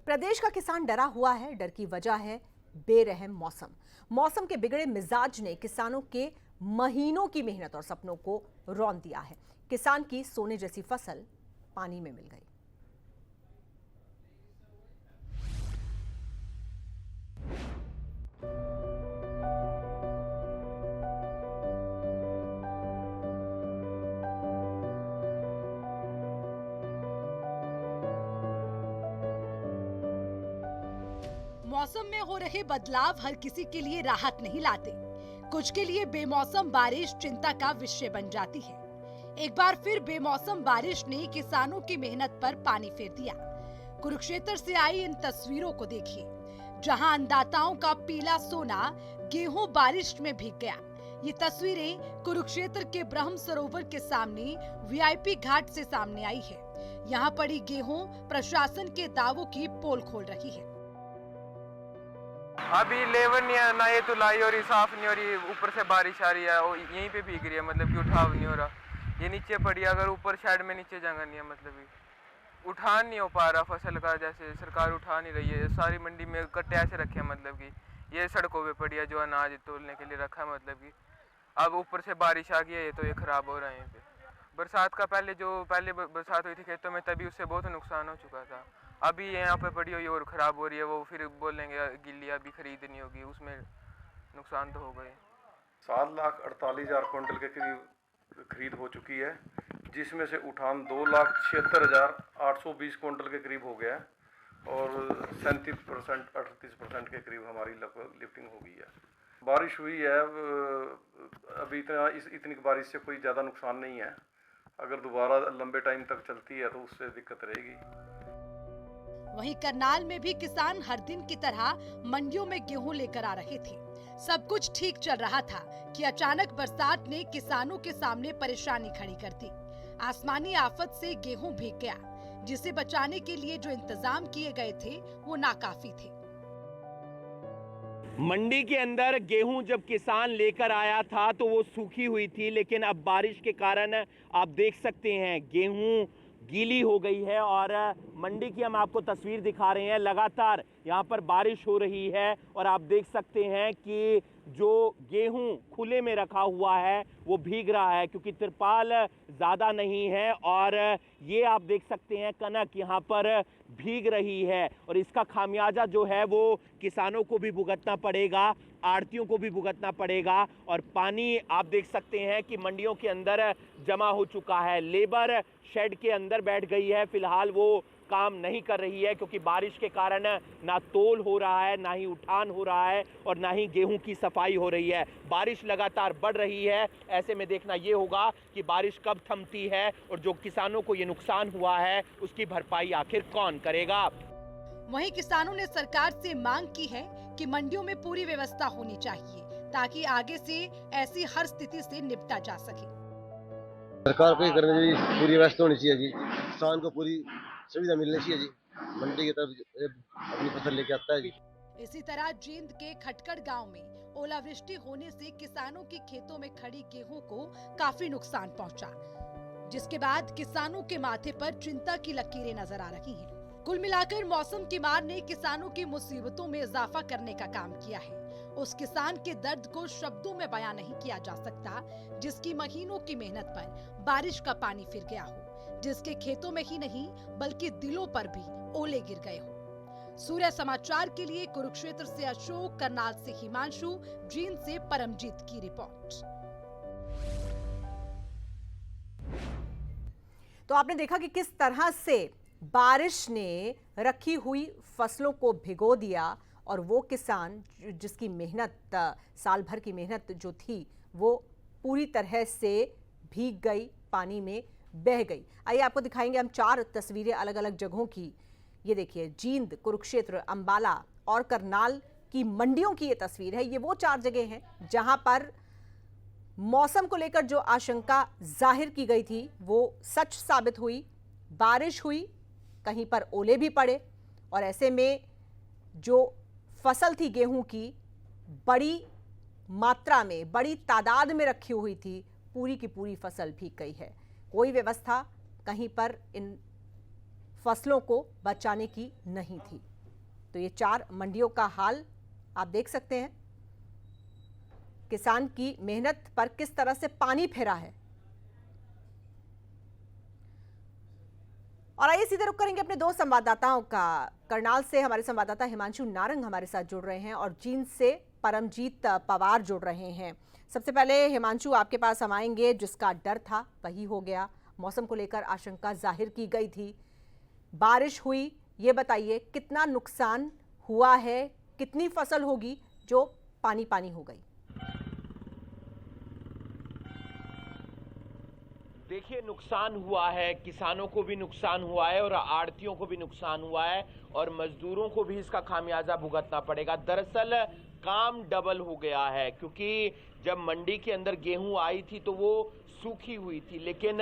प्रदेश का किसान डरा हुआ है। डर की वजह है बेरहम मौसम। मौसम के बिगड़े मिजाज ने किसानों के महीनों की मेहनत और सपनों को रौंद दिया है। किसान की सोने जैसी फसल पानी में मिल गई। मौसम में हो रहे बदलाव हर किसी के लिए राहत नहीं लाते। कुछ के लिए बेमौसम बारिश चिंता का विषय बन जाती है। एक बार फिर बेमौसम बारिश ने किसानों की मेहनत पर पानी फेर दिया। कुरुक्षेत्र से आई इन तस्वीरों को देखिए, जहां अन्नदाताओं का पीला सोना गेहूं बारिश में भीग गया। ये तस्वीरें कुरुक्षेत्र के ब्रह्म सरोवर के सामने वीआईपी घाट से सामने आई है। यहाँ पड़ी गेहूं प्रशासन के दावों की पोल खोल रही है। अभी लेबर नहीं है, ना ये तो लाई और साफ नहीं हो रही, ऊपर से बारिश आ रही है और यहीं पे भीग रही है, मतलब कि उठाव नहीं हो रहा। ये नीचे पड़ी, अगर ऊपर साइड में नीचे जगह नहीं है, मतलब कि उठान नहीं हो पा रहा फसल का, जैसे सरकार उठा नहीं रही है। सारी मंडी में कट्टे ऐसे रखे हैं, मतलब कि ये सड़कों पे पड़ी है जो अनाज तोलने के लिए रखा है, मतलब कि अब ऊपर से बारिश आ गई है तो ये खराब हो रहा है। यहाँ पे बरसात का पहले बरसात हुई थी खेतों में, तभी उससे बहुत नुकसान हो चुका था। अभी यहाँ पे पड़ी हुई और ख़राब हो रही है, वो फिर बोलेंगे गिल्ली अभी खरीदनी होगी, उसमें नुकसान तो हो गए। 7,48,000 क्विंटल के करीब खरीद हो चुकी है, जिसमें से उठान 2,76,820 क्विंटल के करीब हो गया है और 37% 38% के करीब हमारी लगभग लिफ्टिंग हो गई है। बारिश हुई है, अभी इतनी बारिश से कोई ज़्यादा नुकसान नहीं है। अगर दोबारा लंबे टाइम तक चलती है तो उससे दिक्कत रहेगी। वहीं करनाल में भी किसान हर दिन की तरह मंडियों में गेहूं लेकर आ रहे थे। सब कुछ ठीक चल रहा था कि अचानक बरसात ने किसानों के सामने परेशानी खड़ी कर दी। आसमानी आफत से गेहूं भीग गया, जिसे बचाने के लिए जो इंतजाम किए गए थे वो नाकाफी थे। मंडी के अंदर गेहूं जब किसान लेकर आया था तो वो सूखी हुई थी, लेकिन अब बारिश के कारण आप देख सकते हैं गेहूं गीली हो गई है और मंडी की हम आपको तस्वीर दिखा रहे हैं। लगातार यहाँ पर बारिश हो रही है और आप देख सकते हैं कि जो गेहूं खुले में रखा हुआ है वो भीग रहा है, क्योंकि तिरपाल ज़्यादा नहीं है और ये आप देख सकते हैं कनक यहाँ पर भीग रही है और इसका खामियाजा जो है वो किसानों को भी भुगतना पड़ेगा, आड़तियों को भी भुगतना पड़ेगा। और पानी आप देख सकते हैं कि मंडियों के अंदर जमा हो चुका है। लेबर शेड के अंदर बैठ गई है, फिलहाल वो काम नहीं कर रही है क्योंकि बारिश के कारण ना तोल हो रहा है, ना ही उठान हो रहा है और ना ही गेहूं की सफाई हो रही है। बारिश लगातार बढ़ रही है, ऐसे में देखना ये होगा कि बारिश कब थमती है और जो किसानों को ये नुकसान हुआ है उसकी भरपाई आखिर कौन करेगा। वहीं किसानों ने सरकार से मांग की है कि मंडियों में पूरी व्यवस्था होनी चाहिए ताकि आगे से ऐसी हर स्थिति से निपटा जा सके। सरकार को ये करना चाहिए, पूरी व्यवस्था होनी चाहिए जी, किसान को पूरी सुविधा मिलनी चाहिए जी, मंडी की तरफ अपनी फसल लेके आता है जी। इसी तरह जींद के खटकड़ गांव में ओलावृष्टि होने से किसानों के खेतों में खड़ी गेहूं को काफी नुकसान पहुंचा, जिसके बाद किसानों के माथे पर चिंता की लकीरें नजर आ रही हैं। कुल मिलाकर मौसम की मार ने किसानों की मुसीबतों में इजाफा करने का काम किया है। उस किसान के दर्द को शब्दों में बयां नहीं किया जा सकता, जिसकी महीनों की मेहनत पर बारिश का पानी फिर गया हो, जिसके खेतों में ही नहीं बल्कि दिलों पर भी ओले गिर गए हो। सूर्य समाचार के लिए कुरुक्षेत्र से अशोक, करनाल से हिमांशु, जींद से परमजीत की रिपोर्ट। तो आपने देखा कि किस तरह से बारिश ने रखी हुई फसलों को भिगो दिया और वो किसान जिसकी मेहनत, साल भर की मेहनत जो थी वो पूरी तरह से भीग गई, पानी में बह गई। आइए आपको दिखाएंगे हम 4 तस्वीरें अलग अलग जगहों की। ये देखिए, जींद, कुरुक्षेत्र, अंबाला और करनाल की मंडियों की ये तस्वीर है। ये वो 4 जगह हैं जहां पर मौसम को लेकर जो आशंका जाहिर की गई थी वो सच साबित हुई। बारिश हुई, कहीं पर ओले भी पड़े और ऐसे में जो फसल थी गेहूं की, बड़ी मात्रा में, बड़ी तादाद में रखी हुई थी, पूरी की पूरी फसल भीग गई है। कोई व्यवस्था कहीं पर इन फसलों को बचाने की नहीं थी। तो ये 4 मंडियों का हाल आप देख सकते हैं। किसान की मेहनत पर किस तरह से पानी फेरा है। और आइए सीधे रुक करेंगे अपने 2 संवाददाताओं का। करनाल से हमारे संवाददाता हिमांशु नारंग हमारे साथ जुड़ रहे हैं और जींद से परमजीत पवार जुड़ रहे हैं। सबसे पहले हिमांशु, आपके पास हम आएंगे। जिसका डर था वही हो गया। मौसम को लेकर आशंका जाहिर की गई थी, बारिश हुई। ये बताइए कितना नुकसान हुआ है, कितनी फसल होगी जो पानी पानी हो गई? देखिए, नुकसान हुआ है, किसानों को भी नुकसान हुआ है और आड़तियों को भी नुकसान हुआ है और मजदूरों को भी इसका खामियाजा भुगतना पड़ेगा। दरअसल काम डबल हो गया है, क्योंकि जब मंडी के अंदर गेहूं आई थी तो वो सूखी हुई थी, लेकिन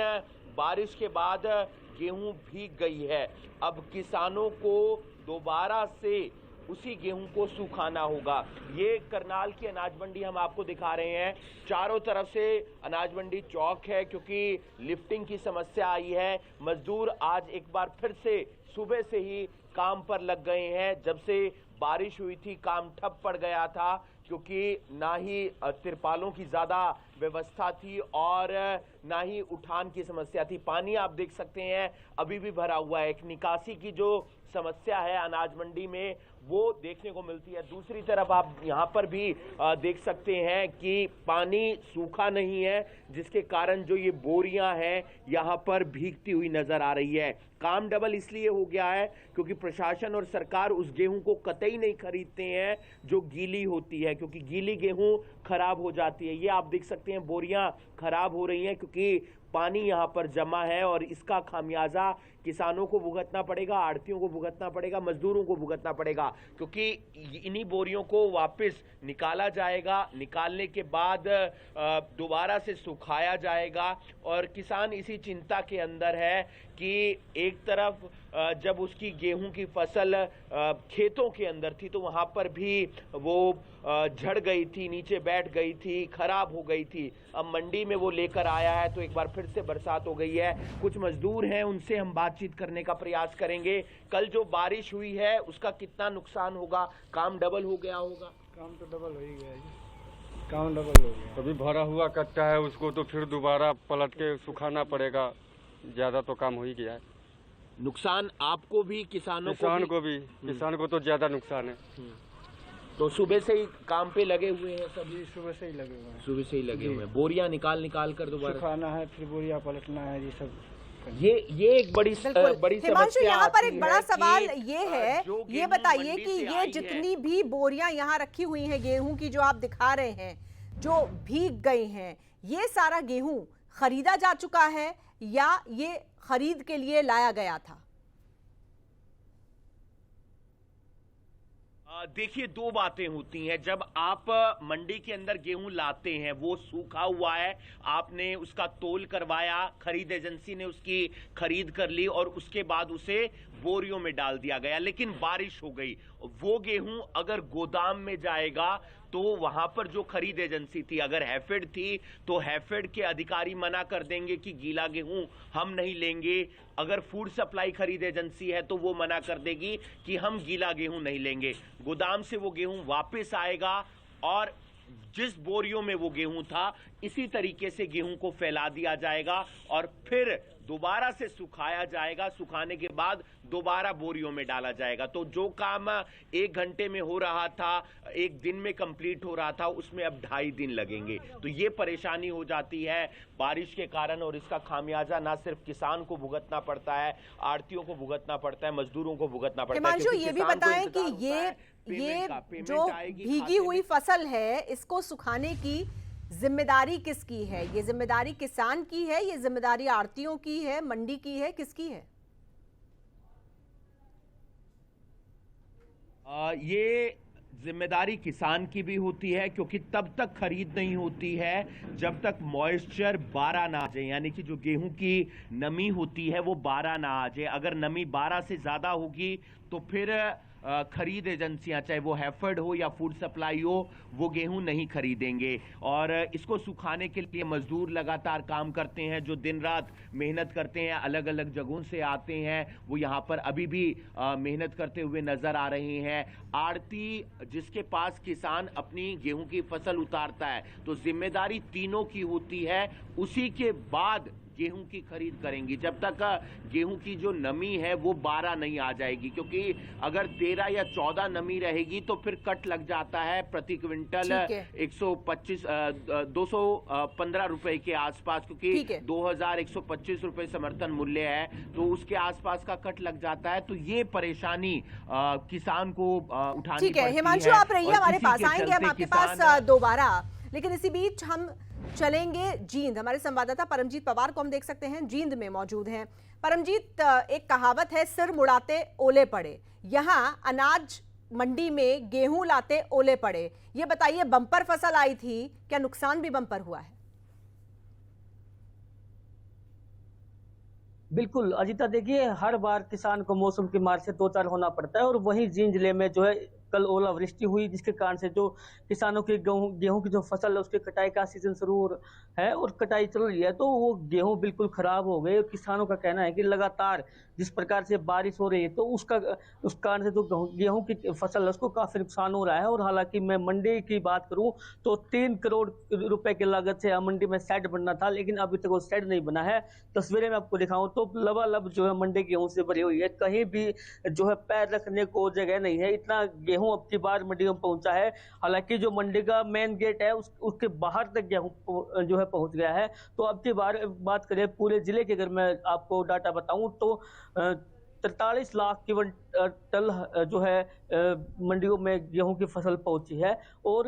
बारिश के बाद गेहूं भीग गई है। अब किसानों को दोबारा से उसी गेहूं को सुखाना होगा। ये करनाल की अनाज मंडी हम आपको दिखा रहे हैं। चारों तरफ से अनाज मंडी चौक है, क्योंकि लिफ्टिंग की समस्या आई है। मजदूर आज एक बार फिर से सुबह से ही काम पर लग गए हैं। जब से बारिश हुई थी काम ठप पड़ गया था, क्योंकि ना ही तिरपालों की ज्यादा व्यवस्था थी और ना ही उठान की समस्या थी। पानी आप देख सकते हैं अभी भी भरा हुआ है। एक निकासी की जो समस्या है अनाज मंडी में वो देखने को मिलती है। दूसरी तरफ आप यहाँ पर भी देख सकते हैं कि पानी सूखा नहीं है, जिसके कारण जो ये बोरियां हैं यहाँ पर भीगती हुई नजर आ रही है। काम डबल इसलिए हो गया है क्योंकि प्रशासन और सरकार उस गेहूं को कतई नहीं खरीदते हैं जो गीली होती है, क्योंकि गीली गेहूं खराब हो जाती है। ये आप देख सकते हैं बोरियां खराब हो रही हैं क्योंकि पानी यहाँ पर जमा है और इसका खामियाजा किसानों को भुगतना पड़ेगा, आड़तियों को भुगतना पड़ेगा, मजदूरों को भुगतना पड़ेगा, क्योंकि इन्हीं बोरियों को वापस निकाला जाएगा। निकालने के बाद दोबारा से सुखाया जाएगा और किसान इसी चिंता के अंदर है कि एक तरफ जब उसकी गेहूं की फसल खेतों के अंदर थी तो वहां पर भी वो झड़ गई थी, नीचे बैठ गई थी, खराब हो गई थी। अब मंडी में वो लेकर आया है तो एक बार फिर से बरसात हो गई है। कुछ मजदूर हैं, उनसे हम बातचीत करने का प्रयास करेंगे। कल जो बारिश हुई है उसका कितना नुकसान होगा? काम डबल हो गया होगा? काम तो डबल हो ही गया जी, काम डबल हो गया। अभी भरा हुआ कच्चा है, उसको तो फिर दोबारा पलट के सुखाना पड़ेगा। ज्यादा तो काम हो ही गया है। नुकसान आपको भी, किसान को भी किसान को तो ज्यादा नुकसान है। तो सुबह से ही काम पे लगे हुए हैं सभी? सुबह से ही लगे हुए हैं। सुबह से ही लगे हुए हैं। बोरियां निकाल कर दोबारा सुखाना है, फिर बोरिया पलटना है, ये सब। ये एक बड़ी हिमांशु, यहाँ पर एक बड़ा सवाल ये है, ये बताइए मंडी कि से ये आई जितनी भी बोरियां यहाँ रखी हुई हैं गेहूं की जो आप दिखा रहे हैं, जो भीग गई हैं, ये सारा गेहूं खरीदा जा चुका है या ये खरीद के लिए लाया गया था? देखिए, दो बातें होती हैं। जब आप मंडी के अंदर गेहूं लाते हैं, वो सूखा हुआ है, आपने उसका तोल करवाया, खरीद एजेंसी ने उसकी खरीद कर ली और उसके बाद उसे बोरियों में डाल दिया गया। लेकिन बारिश हो गई, वो गेहूं अगर गोदाम में जाएगा तो वहां पर जो खरीद एजेंसी थी, अगर हैफेड थी तो हैफेड के अधिकारी मना कर देंगे कि गीला गेहूं हम नहीं लेंगे। अगर फूड सप्लाई खरीद एजेंसी है तो वो मना कर देगी कि हम गीला गेहूं नहीं लेंगे। गोदाम से वो गेहूं वापस आएगा और जिस बोरियों में वो गेहूं था इसी तरीके से गेहूं को फैला दिया जाएगा और फिर दोबारा से सुखाया जाएगा। सुखाने के बाद दोबारा बोरियों में डाला जाएगा। तो जो काम 1 घंटे में हो रहा था, 1 दिन में कंप्लीट हो रहा था, उसमें अब 2.5 दिन लगेंगे। तो ये परेशानी हो जाती है बारिश के कारण और इसका खामियाजा ना सिर्फ किसान को भुगतना पड़ता है, आड़तियों को भुगतना पड़ता है, मजदूरों को भुगतना पड़ता है। हिमांशु, ये भी बताएं कि ये जो भीगी हुई फसल है इसको सुखाने की जिम्मेदारी किसकी है? ये जिम्मेदारी किसान की है, ये जिम्मेदारी आड़तियों की है, मंडी की है, किसकी है? ये जिम्मेदारी किसान की भी होती है, क्योंकि तब तक खरीद नहीं होती है जब तक मॉइस्चर 12 ना आ जाए, यानी कि जो गेहूं की नमी होती है वो 12 ना आ जाए। अगर नमी 12 से ज्यादा होगी तो फिर खरीद एजेंसियां, चाहे वो हैफर्ड हो या फूड सप्लाई हो, वो गेहूं नहीं खरीदेंगे। और इसको सुखाने के लिए मजदूर लगातार काम करते हैं, जो दिन रात मेहनत करते हैं, अलग अलग जगहों से आते हैं, वो यहाँ पर अभी भी मेहनत करते हुए नजर आ रहे हैं। आड़ती जिसके पास किसान अपनी गेहूं की फसल उतारता है, तो जिम्मेदारी तीनों की होती है, उसी के बाद गेहूं की खरीद करेंगी। जब तक गेहूं की जो नमी है वो 12 नहीं आ जाएगी, क्योंकि अगर 13 या 14 नमी रहेगी तो फिर कट लग जाता है प्रति क्विंटल 215 रुपए के आसपास, क्योंकि 2125 रुपए समर्थन मूल्य है, तो उसके आसपास का कट लग जाता है। तो ये परेशानी किसान को उठानी ठीक है। पड़ती हिमांशु, है। आप रहिए, और हमारे इसी पास के आएंगे हम चलते आपके किसान पास दोबारा, लेकिन इसी बीच हम चलेंगे जींद। हमारे संवाददाता परमजीत पवार को हम देख सकते हैं, जींद में मौजूद हैं। परमजीत, एक कहावत है, सिर मुड़ाते ओले पड़े। यहाँ अनाज मंडी में गेहूं लाते ओले पड़े। ये बताइए, बम्पर फसल आई थी, क्या नुकसान भी बम्पर हुआ है? बिल्कुल अजिता, देखिए हर बार किसान को मौसम की मार से दो चार होना पड़ता है, और वहीं जींद जिले में जो है कल ओलावृष्टि हुई, जिसके कारण से जो किसानों की गेहूं की जो फसल है उसकी कटाई का सीजन शुरू है और कटाई चल रही है, तो वो गेहूं बिल्कुल खराब हो गए। और किसानों का कहना है कि लगातार जिस प्रकार से बारिश हो रही है, तो उस कारण से जो गेहूं की फसल है उसको काफी नुकसान हो रहा है। और हालांकि मैं मंडी की बात करूं तो 3 करोड़ रुपए की लागत से मंडी में शेड बनना था, लेकिन अभी तक वो शेड नहीं बना है। तस्वीरें मैं आपको दिखाऊं तो लबालब जो है मंडी गेहूं से भरी हुई है, कहीं भी जो है पैर रखने को जगह नहीं है, इतना गेहूं अब की बार मंडी में पहुंचा है। हालांकि जो मंडी का मेन गेट है उसके बाहर तक गेहूं जो है पहुंच गया है। तो अब की बार बात करें पूरे जिले की, अगर मैं आपको डाटा बताऊं तो 43 लाख क्विंटल जो है मंडियों में गेहूं की फसल पहुंची है, और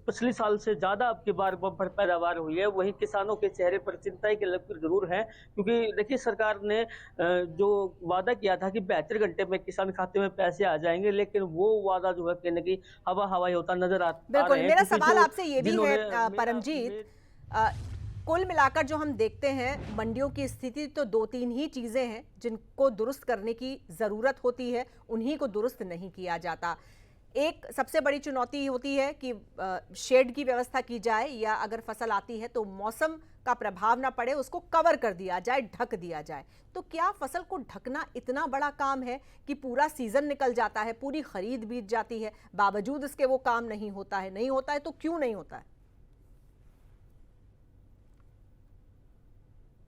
पिछले साल से ज्यादा अब की बार बम्पर पैदावार हुई है। वहीं किसानों के चेहरे पर चिंता की लकीर जरूर है, क्योंकि देखिए सरकार ने जो वादा किया था कि 72 घंटे में किसान खाते में पैसे आ जाएंगे, लेकिन वो वादा जो है कहीं ना कहीं हवा हवाई होता नजर आता है। बिल्कुल, मेरा सवाल आपसे ये भी है परमजीत, कुल मिलाकर जो हम देखते हैं मंडियों की स्थिति, तो 2-3 ही चीजें हैं जिनको दुरुस्त करने की जरूरत होती है, उन्हीं को दुरुस्त नहीं किया जाता। एक सबसे बड़ी चुनौती होती है कि शेड की व्यवस्था की जाए, या अगर फसल आती है तो मौसम का प्रभाव ना पड़े, उसको कवर कर दिया जाए, ढक दिया जाए। तो क्या फसल को ढकना इतना बड़ा काम है कि पूरा सीजन निकल जाता है, पूरी खरीद बीत जाती है, बावजूद इसके वो काम नहीं होता है? नहीं होता है तो क्यों नहीं होता है?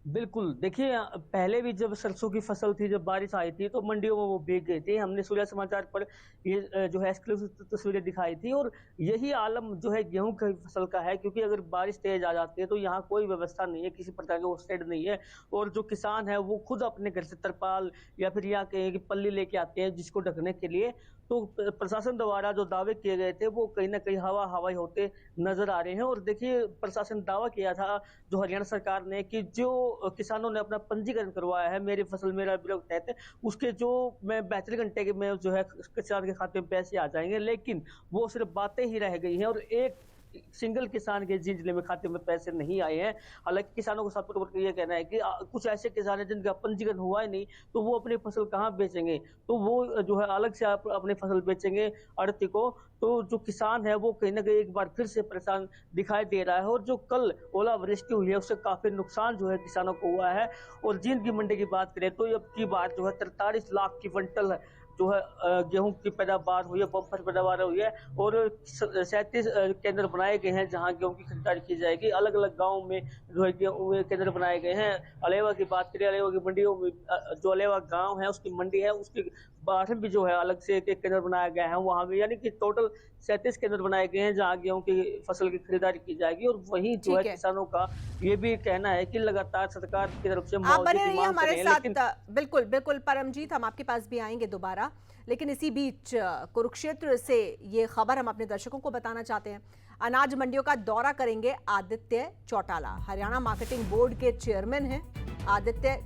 बिल्कुल, देखिए पहले भी जब सरसों की फसल थी, जब बारिश आई थी तो मंडियों में वो भीग गई थी। हमने सूर्य समाचार पर ये जो है एक्सक्लूसिव तस्वीरें दिखाई थी, और यही आलम जो है गेहूं की फसल का है, क्योंकि अगर बारिश तेज आ जाती है तो यहाँ कोई व्यवस्था नहीं है, किसी प्रकार का वो शेड नहीं है, और जो किसान है वो खुद अपने घर से तरपाल या फिर यहाँ के पल्ली लेके आते हैं जिसको ढकने के लिए। तो प्रशासन द्वारा जो दावे किए गए थे वो कहीं ना कहीं हवा हवाई होते नजर आ रहे हैं। और देखिए प्रशासन दावा किया था जो हरियाणा सरकार ने कि जो किसानों ने अपना पंजीकरण करवाया है मेरी फसल मेरा बिल के तहत, उसके जो मैं 72 घंटे में जो है किसान के खाते में पैसे आ जाएंगे, लेकिन वो सिर्फ बातें ही रह गई हैं, और एक सिंगल किसान के जिले में खाते में पैसे नहीं आए हैं। हालांकि किसानों को साथ में ये कहना है कि कुछ ऐसे किसान हैं जिनका पंजीकरण हुआ ही नहीं, तो वो अपनी फसल कहाँ बेचेंगे, तो वो जो है अलग से अपनी फसल बेचेंगे आड़ती को। तो जो किसान है वो कहीं ना कहीं एक बार फिर से परेशान दिखाई दे रहा है, और जो कल ओलावृष्टि हुई है उससे काफी नुकसान जो है किसानों को हुआ है। और जींद की मंडी की बात करें तो अब की बार जो है 43 लाख की क्विंटल जो है गेहूं की पैदावार हुई है, बम्पर पैदावार हुई है, और 37 केंद्र बनाए गए हैं जहां गेहूं की खरीदारी की जाएगी। अलग अलग गाँव में जो है गेहूं केंद्र बनाए गए हैं। अलेवा की बात करें, अलेवा की मंडियों में जो अलेवा गांव है उसकी मंडी है, उसके बाहर भी जो है अलग से एक केंद्र बनाया गया है वहां भी, यानी कि टोटल 37 केंद्र बनाए गए हैं जहां गेहूं की फसल की खरीदारी की जाएगी। और वहीं जो है किसानों का ये भी कहना है कि लगातार सरकार की तरफ से आप बने रहिए हमारे साथ। बिल्कुल बिल्कुल परमजीत, हम आपके पास भी आएंगे दोबारा, लेकिन इसी बीच कुरुक्षेत्र से ये खबर हम अपने दर्शकों को बताना चाहते हैं। अनाज मंडियों का दौरा करेंगे आदित्य चौटाला, हरियाणा मार्केटिंग बोर्ड के चेयरमैन हैं आदित्य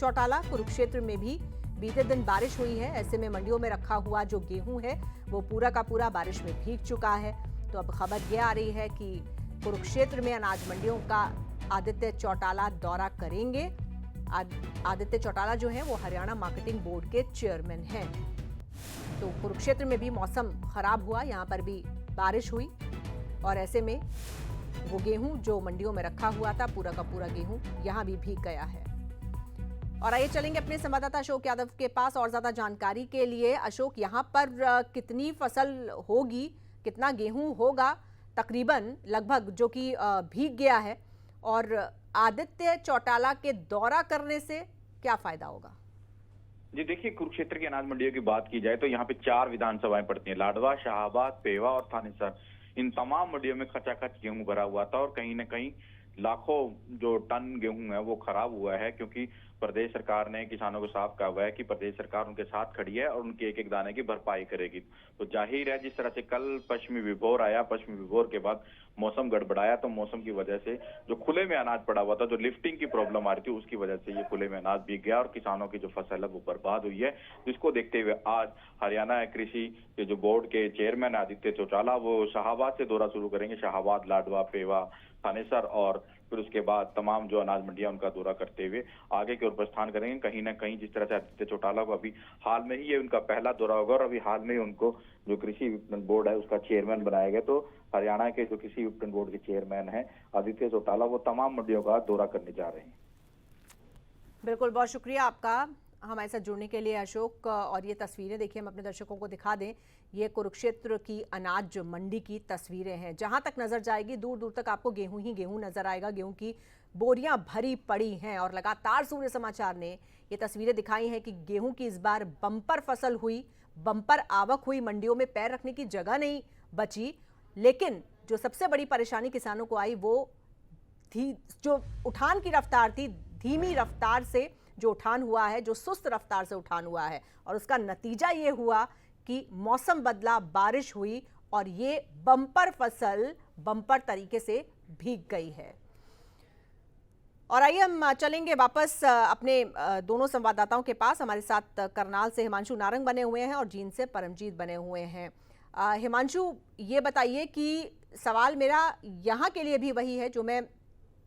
चौटाला। कुरुक्षेत्र में भी बीते दिन बारिश हुई है, ऐसे में मंडियों में रखा हुआ जो गेहूं है वो पूरा का पूरा बारिश में भीग चुका है। तो अब खबर यह आ रही है कि कुरुक्षेत्र में अनाज मंडियों का आदित्य चौटाला दौरा करेंगे। आदित्य चौटाला जो है वो हरियाणा मार्केटिंग बोर्ड के चेयरमैन हैं। तो कुरुक्षेत्र में भी मौसम खराब हुआ, यहाँ पर भी बारिश हुई और ऐसे में वो गेहूं जो मंडियों में रखा हुआ था, पूरा का पूरा गेहूं यहाँ भी भीग गया है। और आइए चलेंगे अपने संवाददाता अशोक यादव के पास और ज्यादा जानकारी के लिए। अशोक, यहाँ पर कितनी फसल होगी, कितना गेहूं होगा तकरीबन लगभग जो कि भीग गया है, और आदित्य चौटाला के दौरा करने से क्या फायदा होगा? जी देखिए, कुरुक्षेत्र की अनाज मंडियों की बात की जाए तो यहाँ पे 4 विधानसभाएं पड़ती हैं, लाडवा, शाहाबाद, पेवा और थानेसर। इन तमाम मंडियों में खचाखच गेहूं भरा हुआ था और कहीं न कहीं लाखों जो टन गेहूं है वो खराब हुआ है, क्योंकि प्रदेश सरकार ने किसानों को साफ कहा हुआ है कि प्रदेश सरकार उनके साथ खड़ी है और उनके एक एक दाने की भरपाई करेगी। तो जाहिर है, जिस तरह से कल पश्चिमी विभोर आया, पश्चिमी विभोर के बाद मौसम गड़बड़ाया, तो मौसम की वजह से जो खुले में अनाज पड़ा हुआ था, जो लिफ्टिंग की प्रॉब्लम आ रही थी, उसकी वजह से ये खुले में अनाज भीग गया और किसानों की जो फसल है वो बर्बाद हुई है। जिसको देखते हुए आज हरियाणा कृषि के जो बोर्ड के चेयरमैन आदित्य चौटाला वो शाहाबाद से दौरा शुरू करेंगे। शाहाबाद, लाडवा, पेवा, थानेसर और फिर उसके बाद तमाम जो अनाज मंडियां उनका दौरा करते हुए आगे की ओर प्रस्थान करेंगे। कहीं ना कहीं जिस तरह से आदित्य चौटाला को अभी हाल में ही ये उनका पहला दौरा होगा और अभी हाल में ही उनको जो कृषि विपणन बोर्ड है उसका चेयरमैन बनाया गया, तो हरियाणा के जो कृषि विपणन बोर्ड के चेयरमैन है आदित्य चौटाला, वो तमाम मंडियों का दौरा करने जा रहे हैं। बिल्कुल, बहुत शुक्रिया आपका हमारे साथ जुड़ने के लिए अशोक। और ये तस्वीरें देखिए, हम अपने दर्शकों को दिखा दें, ये कुरुक्षेत्र की अनाज मंडी की तस्वीरें हैं। जहां तक नजर जाएगी दूर दूर तक आपको गेहूं ही गेहूं नजर आएगा, गेहूं की बोरियां भरी पड़ी हैं। और लगातार सूर्य समाचार ने ये तस्वीरें दिखाई हैं कि गेहूं की इस बार बम्पर फसल हुई, बम्पर आवक हुई, मंडियों में पैर रखने की जगह नहीं बची। लेकिन जो सबसे बड़ी परेशानी किसानों को आई वो थी जो उठान की रफ्तार थी, धीमी रफ्तार से जो उठान हुआ है, जो सुस्त रफ्तार से उठान हुआ है, और उसका नतीजा ये हुआ कि मौसम बदला, बारिश हुई और ये बम्पर फसल बम्पर तरीके से भीग गई है। और आइए हम चलेंगे वापस अपने दोनों संवाददाताओं के पास। हमारे साथ करनाल से हिमांशु नारंग बने हुए हैं और जींद से परमजीत बने हुए हैं। हिमांशु, ये बताइए कि सवाल मेरा यहाँ के लिए भी वही है जो मैं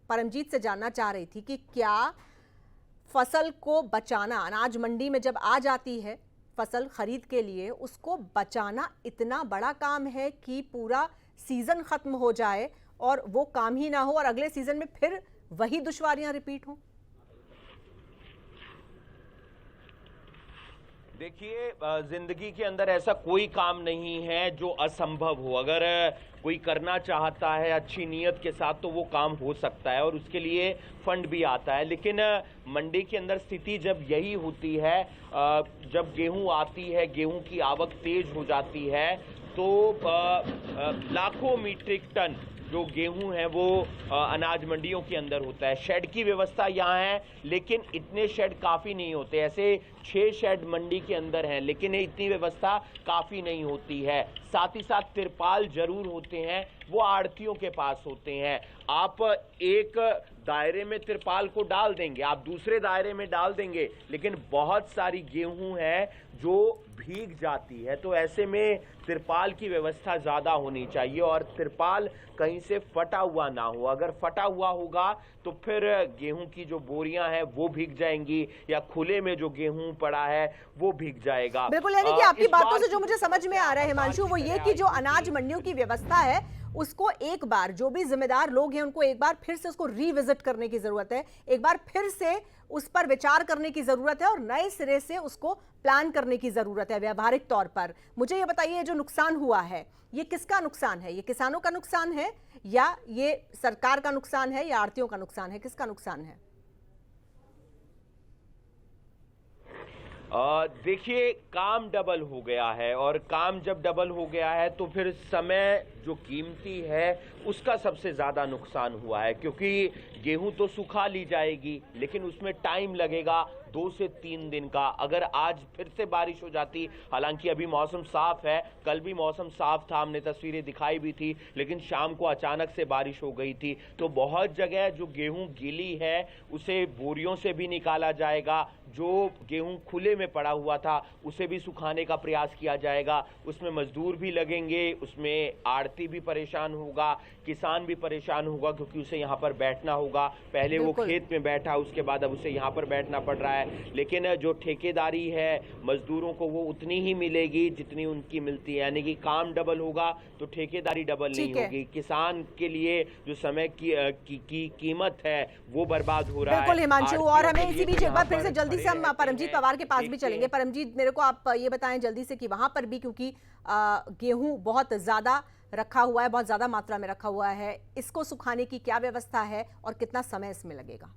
परमजीत से जानना चाह रही थी कि क्या फसल को बचाना, अनाज मंडी में जब आ जाती है फसल खरीद के लिए, उसको बचाना इतना बड़ा काम है कि पूरा सीजन खत्म हो जाए और वो काम ही ना हो और अगले सीजन में फिर वही दुश्वारियां रिपीट हों? देखिए, जिंदगी के अंदर ऐसा कोई काम नहीं है जो असंभव हो। अगर कोई करना चाहता है अच्छी नीयत के साथ तो वो काम हो सकता है और उसके लिए फंड भी आता है। लेकिन मंडी के अंदर स्थिति जब यही होती है, जब गेहूं आती है, गेहूं की आवक तेज हो जाती है, तो लाखों मीट्रिक टन जो गेहूं है वो अनाज मंडियों के अंदर होता है। शेड की व्यवस्था यहाँ है, लेकिन इतने शेड काफ़ी नहीं होते। ऐसे 6 शेड मंडी के अंदर हैं, लेकिन इतनी व्यवस्था काफ़ी नहीं होती है। साथ ही साथ तिरपाल जरूर होते हैं, वो आड़तियों के पास होते हैं। आप एक दायरे में तिरपाल को डाल देंगे, आप दूसरे दायरे में डाल देंगे, लेकिन बहुत सारी गेहूं है जो भीग जाती है। तो ऐसे में तिरपाल की व्यवस्था ज़्यादा होनी चाहिए और तिरपाल कहीं से फटा हुआ ना हो। अगर फटा हुआ होगा तो फिर गेहूं की जो बोरियां हैं वो भीग जाएंगी या खुले में जो गेहूं पड़ा है वो भीग जाएगा। बिल्कुल, यानी कि आपकी बातों से जो मुझे समझ में आ रहा है हिमांशु, वो ये कि जो अनाज मंडियों की व्यवस्था है उसको एक बार, जो भी जिम्मेदार लोग हैं उनको एक बार फिर से उसको रिविजिट करने की जरूरत है, एक बार फिर से उस पर विचार करने की जरूरत है और नए सिरे से उसको प्लान करने की जरूरत है व्यावहारिक तौर पर। मुझे ये बताइए, जो नुकसान हुआ है ये किसका नुकसान है? ये किसानों का नुकसान है या ये सरकार का नुकसान है या आड़तियों का नुकसान है? किसका नुकसान है? देखिए, काम डबल हो गया है और काम जब डबल हो गया है तो फिर समय जो कीमती है उसका सबसे ज़्यादा नुकसान हुआ है, क्योंकि गेहूं तो सुखा ली जाएगी लेकिन उसमें टाइम लगेगा 2 से 3 दिन का। अगर आज फिर से बारिश हो जाती, हालांकि अभी मौसम साफ है, कल भी मौसम साफ था, हमने तस्वीरें दिखाई भी थी, लेकिन शाम को अचानक से बारिश हो गई थी, तो बहुत जगह जो गेहूं गीली है उसे बोरियों से भी निकाला जाएगा, जो गेहूं खुले में पड़ा हुआ था उसे भी सुखाने का प्रयास किया जाएगा। उसमें मजदूर भी लगेंगे, उसमें आड़ती भी परेशान होगा, किसान भी परेशान होगा, क्योंकि उसे यहाँ पर बैठना होगा। पहले वो खेत में बैठा, उसके बाद अब उसे यहाँ पर बैठना पड़ रहा है। लेकिन जो ठेकेदारी है मजदूरों को वो उतनी ही मिलेगी जितनी उनकी मिलती है, यानी कि काम डबल होगा तो ठेकेदारी डबल नहीं होगी। किसान के लिए जो समय की कीमत है वो बर्बाद हो रहा है। बिल्कुल हिमांशु, और हमें इसी बीच एक बार फिर से जल्दी से हम परमजीत पवार के पास भी चलेंगे। परमजीत, मेरे को आप ये बताएं जल्दी से कि वहां पर भी, क्योंकि गेहूं बहुत ज्यादा रखा हुआ है, बहुत ज्यादा मात्रा में रखा हुआ है, इसको सुखाने की क्या व्यवस्था है और कितना समय इसमें लगेगा?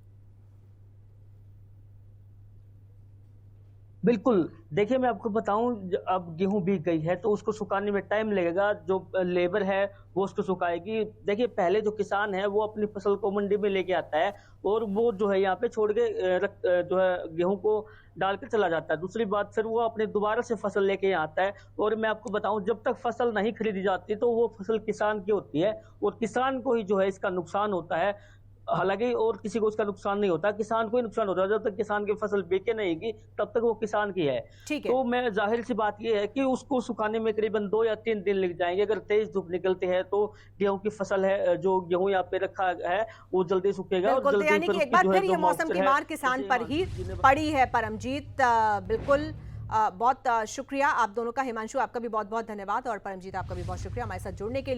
बिल्कुल, देखिए मैं आपको बताऊं, अब गेहूं भीग गई है तो उसको सुखाने में टाइम लगेगा। जो लेबर है वो उसको सुखाएगी। देखिए पहले जो किसान है वो अपनी फसल को मंडी में लेके आता है और वो जो है यहाँ पे छोड़ के जो है गेहूं को डाल के चला जाता है। दूसरी बात, फिर वो अपने दोबारा से फसल लेके यहाँ आता है। और मैं आपको बताऊं, जब तक फसल नहीं खरीदी जाती तो वो फसल किसान की होती है और किसान को ही जो है इसका नुकसान होता है। हालांकि और किसी को उसका नुकसान नहीं होता, किसान को ही नुकसान होता है। जब तक किसान की फसल बेचे नहीं की तब तक वो किसान की है। तो मैं जाहिर सी बात ये है कि उसको सुखाने में करीबन 2 या 3 दिन लग जाएंगे। अगर तेज धूप निकलती है तो गेहूं की फसल है, जो गेहूं यहाँ पे रखा है वो जल्दी सूखेगा। और जल्दी यानी कि एक बार फिर ये मौसम की मार किसान पर ही पड़ी है। परमजीत, बिल्कुल बहुत शुक्रिया आप दोनों का। हिमांशु, आपका भी बहुत बहुत धन्यवाद और परमजीत आपका भी बहुत शुक्रिया हमारे साथ जुड़ने के लिए।